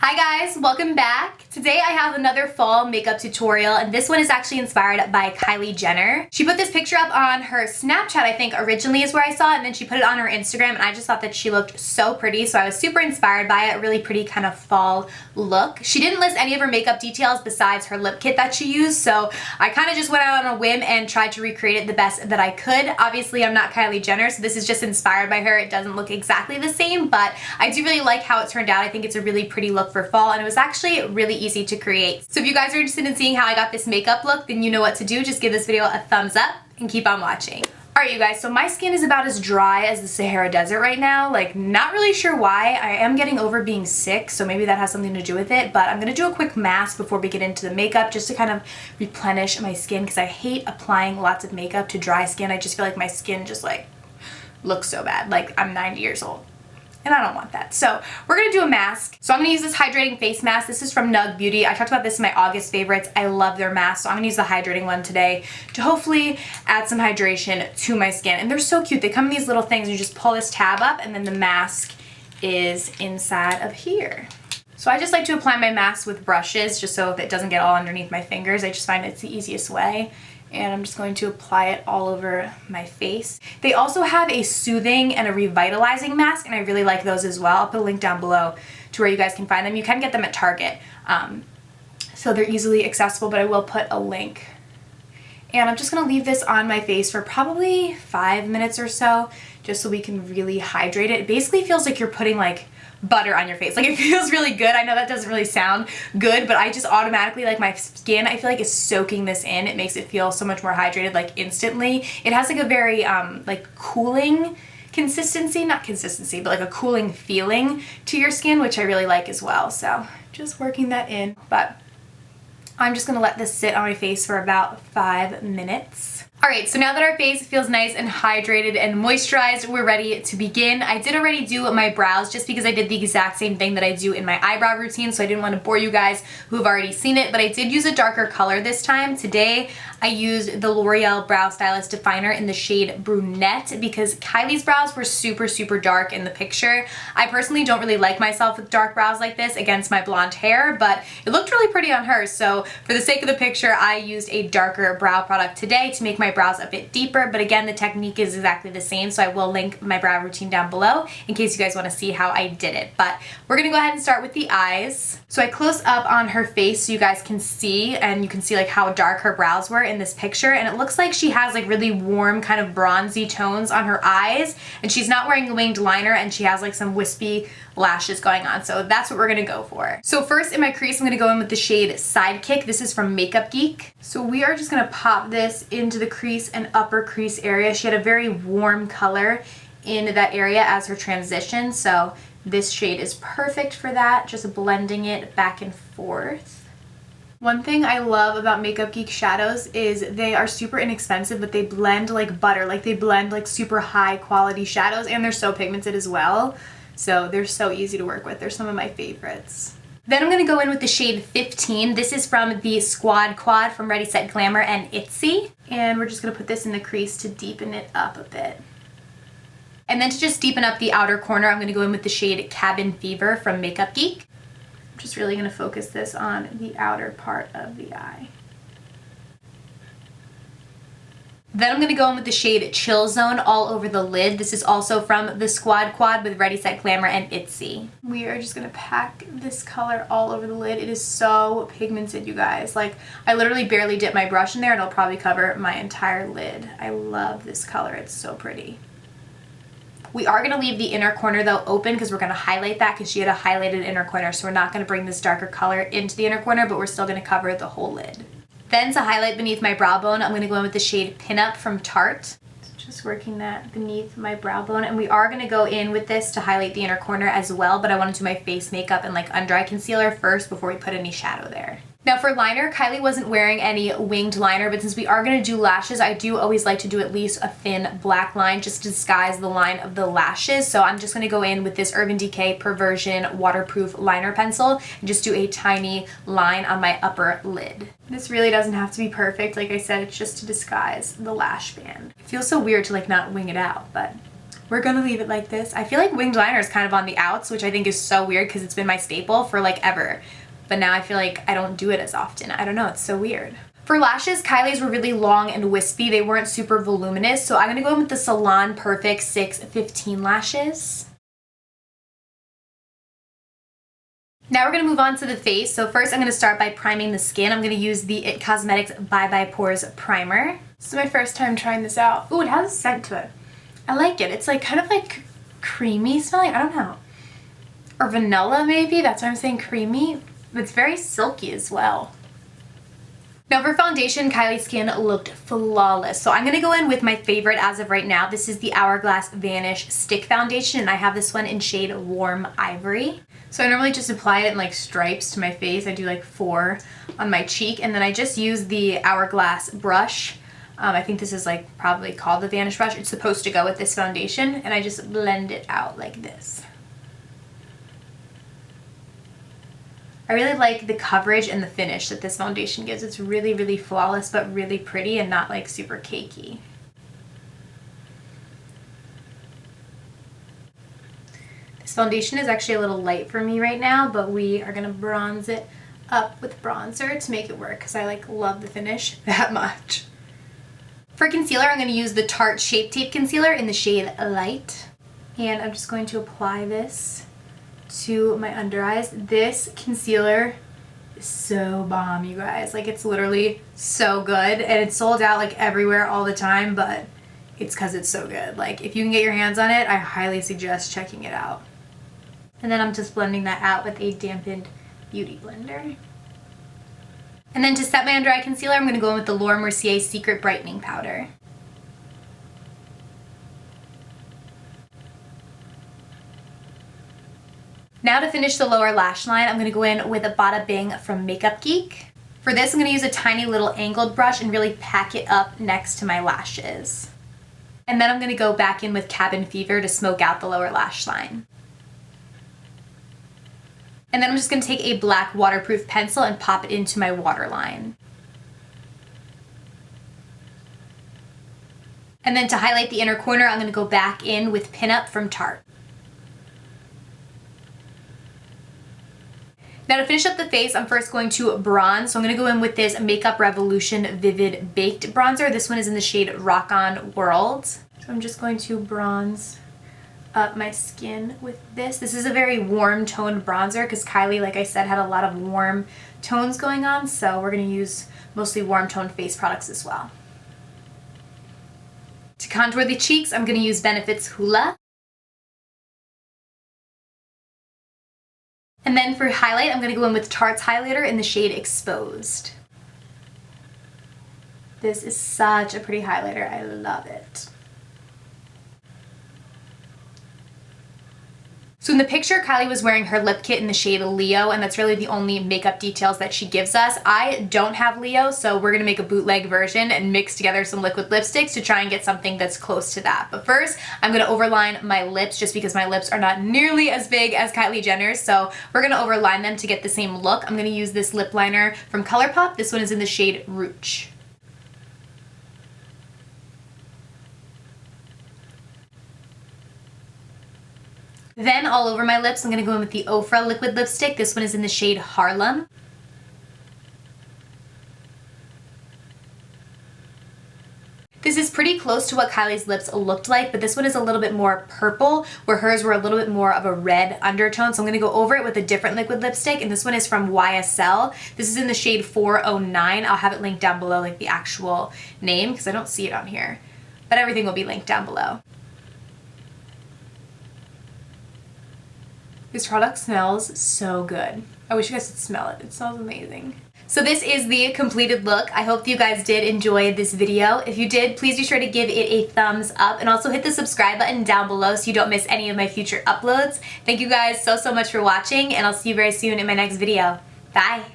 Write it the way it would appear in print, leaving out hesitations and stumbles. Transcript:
Hi guys, welcome back. Today I have another fall makeup tutorial, and this one is actually inspired by Kylie Jenner. She put this picture up on her Snapchat, I think originally is where I saw it, and then she put it on her Instagram, and I just thought that she looked so pretty, so I was super inspired by it. A really pretty kind of fall look. She didn't list any of her makeup details besides her lip kit that she used, so I kind of just went out on a whim and tried to recreate it the best that I could. Obviously I'm not Kylie Jenner, so this is just inspired by her. It doesn't look exactly the same, but I do really like how it turned out. I think it's a really pretty look for fall, and it was actually really easy to create. So if you guys are interested in seeing how I got this makeup look, then you know what to do. Just give this video a thumbs up and keep on watching. Alright you guys, so my skin is about as dry as the Sahara Desert right now. Like, not really sure why. I am getting over being sick, so maybe that has something to do with it, but I'm gonna do a quick mask before we get into the makeup just to kind of replenish my skin, because I hate applying lots of makeup to dry skin. I just feel like my skin just like looks so bad. Like I'm 90 years old. And I don't want that. So we're gonna do a mask. So I'm gonna use this hydrating face mask. This is from Nug Beauty. I talked about this in my August favorites. I love their mask. So I'm gonna use the hydrating one today to hopefully add some hydration to my skin. And they're so cute. They come in these little things. You just pull this tab up and then the mask is inside of here. So I just like to apply my mask with brushes just so it doesn't get all underneath my fingers. I just find it's the easiest way. And I'm just going to apply it all over my face. They also have a soothing and a revitalizing mask, and I really like those as well. I'll put a link down below to where you guys can find them. You can get them at Target, so they're easily accessible, but I will put a link. And I'm just gonna leave this on my face for probably 5 minutes or so, just so we can really hydrate it. It basically feels like you're putting like butter on your face. Like, it feels really good. I know that doesn't really sound good, but I just automatically, like, my skin, I feel like is soaking this in. It makes it feel so much more hydrated, like, instantly. It has like a very like cooling consistency, not consistency, but like a cooling feeling to your skin, which I really like as well. So just working that in, but I'm just gonna let this sit on my face for about 5 minutes. Alright, so now that our face feels nice and hydrated and moisturized, we're ready to begin. I did already do my brows just because I did the exact same thing that I do in my eyebrow routine, so I didn't want to bore you guys who have already seen it, but I did use a darker color this time. Today, I used the L'Oreal Brow Stylist Definer in the shade Brunette because Kylie's brows were super, super dark in the picture. I personally don't really like myself with dark brows like this against my blonde hair, but it looked really pretty on her, so for the sake of the picture, I used a darker brow product today to make my brows a bit deeper, but again, the technique is exactly the same, so I will link my brow routine down below in case you guys want to see how I did it. But we're gonna go ahead and start with the eyes. So I close up on her face so you guys can see, and you can see like how dark her brows were in this picture, and it looks like she has like really warm kind of bronzy tones on her eyes, and she's not wearing a winged liner, and she has like some wispy lashes going on, so that's what we're gonna go for. So first in my crease, I'm gonna go in with the shade Sidekick. This is from Makeup Geek. So we are just gonna pop this into the crease and upper crease area. She had a very warm color in that area as her transition, so this shade is perfect for that, just blending it back and forth. One thing I love about Makeup Geek shadows is they are super inexpensive, but they blend like butter. Like, they blend like super high quality shadows, and they're so pigmented as well. So they're so easy to work with. They're some of my favorites. Then I'm going to go in with the shade 15. This is from the Squad Quad from Ready, Set Glamour and Itsy. And we're just going to put this in the crease to deepen it up a bit. And then to just deepen up the outer corner, I'm going to go in with the shade Cabin Fever from Makeup Geek. I'm just really going to focus this on the outer part of the eye. Then I'm going to go in with the shade Chill Zone all over the lid. This is also from the Squad Quad with Ready, Set Glamour and Itsy. We are just going to pack this color all over the lid. It is so pigmented, you guys. Like, I literally barely dip my brush in there and it'll probably cover my entire lid. I love this color. It's so pretty. We are going to leave the inner corner though open because we're going to highlight that because she had a highlighted inner corner. So we're not going to bring this darker color into the inner corner, but we're still going to cover the whole lid. Then to highlight beneath my brow bone, I'm going to go in with the shade Pinup from Tarte. So just working that beneath my brow bone. And we are going to go in with this to highlight the inner corner as well, but I want to do my face makeup and like under eye concealer first before we put any shadow there. Now for liner, Kylie wasn't wearing any winged liner, but since we are going to do lashes, I do always like to do at least a thin black line just to disguise the line of the lashes. So I'm just going to go in with this Urban Decay Perversion waterproof liner pencil and just do a tiny line on my upper lid. This really doesn't have to be perfect. Like I said, it's just to disguise the lash band. It feels so weird to like not wing it out, but we're gonna leave it like this. I feel like winged liner is kind of on the outs, which I think is so weird because it's been my staple for like ever. But now I feel like I don't do it as often. I don't know, it's so weird. For lashes, Kylie's were really long and wispy. They weren't super voluminous, so I'm gonna go in with the Salon Perfect 615 lashes. Now we're gonna move on to the face. So first I'm gonna start by priming the skin. I'm gonna use the It Cosmetics Bye Bye Pores Primer. This is my first time trying this out. Ooh, it has a scent to it. I like it. It's like kind of like creamy smelling, I don't know. Or vanilla maybe, that's why I'm saying creamy. It's very silky as well. Now for foundation, Kylie's skin looked flawless. So I'm going to go in with my favorite as of right now. This is the Hourglass Vanish Stick Foundation, and I have this one in shade Warm Ivory. So I normally just apply it in like stripes to my face. I do like 4 on my cheek, and then I just use the Hourglass brush. I think this is like probably called the Vanish brush. It's supposed to go with this foundation, and I just blend it out like this. I really like the coverage and the finish that this foundation gives. It's really, really flawless, but really pretty and not like super cakey. This foundation is actually a little light for me right now, but we are gonna bronze it up with bronzer to make it work because I like love the finish that much. For concealer, I'm gonna use the Tarte Shape Tape Concealer in the shade Light. And I'm just going to apply this to my under eyes. This concealer is so bomb, you guys. Like, it's literally so good, and it's sold out like everywhere all the time, but it's because it's so good. Like, if you can get your hands on it, I highly suggest checking it out. And then I'm just blending that out with a dampened beauty blender. And then to set my under eye concealer, I'm going to go in with the Laura Mercier Secret Brightening Powder. Now to finish the lower lash line, I'm going to go in with a Bada Bing from Makeup Geek. For this, I'm going to use a tiny little angled brush and really pack it up next to my lashes. And then I'm going to go back in with Cabin Fever to smoke out the lower lash line. And then I'm just going to take a black waterproof pencil and pop it into my waterline. And then to highlight the inner corner, I'm going to go back in with Pin Up from Tarte. Now to finish up the face, I'm first going to bronze. So I'm going to go in with this Makeup Revolution Vivid Baked Bronzer. This one is in the shade Rock On World. So I'm just going to bronze up my skin with this. This is a very warm toned bronzer because Kylie, like I said, had a lot of warm tones going on. So we're going to use mostly warm toned face products as well. To contour the cheeks, I'm going to use Benefit's Hoola. And then for highlight, I'm going to go in with Tarte's highlighter in the shade Exposed. This is such a pretty highlighter. I love it. So in the picture, Kylie was wearing her lip kit in the shade Leo, and that's really the only makeup details that she gives us. I don't have Leo, so we're gonna make a bootleg version and mix together some liquid lipsticks to try and get something that's close to that. But first, I'm gonna overline my lips just because my lips are not nearly as big as Kylie Jenner's, so we're gonna overline them to get the same look. I'm gonna use this lip liner from ColourPop. This one is in the shade Rooch. Then all over my lips, I'm going to go in with the Ofra liquid lipstick. This one is in the shade Harlem. This is pretty close to what Kylie's lips looked like, but this one is a little bit more purple, where hers were a little bit more of a red undertone. So I'm going to go over it with a different liquid lipstick, and this one is from YSL. This is in the shade 409. I'll have it linked down below, like the actual name, because I don't see it on here. But everything will be linked down below. This product smells so good. I wish you guys could smell it. It smells amazing. So this is the completed look. I hope you guys did enjoy this video. If you did, please be sure to give it a thumbs up and also hit the subscribe button down below so you don't miss any of my future uploads. Thank you guys so much for watching, and I'll see you very soon in my next video. Bye!